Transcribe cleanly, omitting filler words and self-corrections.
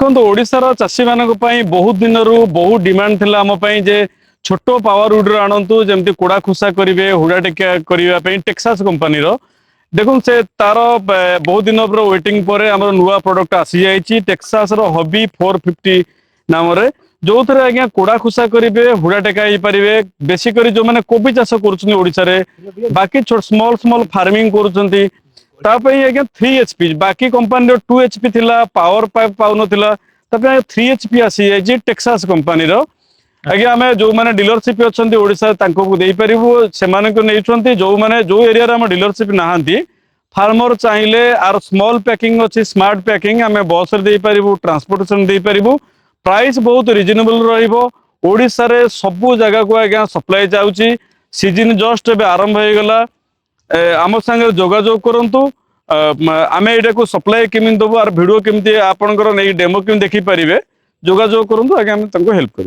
देखो ओडिशार चाषी मान बहुत दिन बहुत डिमांड थिला आम जे छोट पावर वुड्र आणतु जमती कोड़ा खुसा करेंगे हुड़ा टेका करने टेक्सास कंपनी देखो से तार बहुत दिन वेटिंग पर आम नुआ प्रोडक्ट आसी जाइए टेक्सास हबी 450 नाम जो थे आज्ञा कोड़ा खुसा करेंगे हुड़ा टेका हो पारे बेसिकली जो मैंने कोबी चाष कर बाकी स्मॉल स्मॉल फार्मिंग कर आज्ञा 3 HP बाकी कंपनी 2 HP थिला पावर पाइप पाउन 3 HP आसी जाइए टेक्सास कंपनी आज्ञा आम जो मैंने डीलरशिप अच्छा ओडिशा से जो मैंने जो एरिया डीलरशिप नहांती फार्मर चाहिए आर स्मॉल पैकिंग अच्छी स्मार्ट पैकिंग आम बस ट्रांसपोर्टेशन दे पारू प्राइस बहुत रिजनेबल रोडिशा रे सबू जगह को आज्ञा सप्लाई जाऊँगी सीजन जस्ट ए आरंभ हो गला आम सागर जोगाजोग करूँ आम यहाँ को सप्लाई केमी दबू आर भिड केमी आपंकर नहीं डेमो केमी देखी पारे जोगाजोग करूँ आज्ञा हेल्प कर।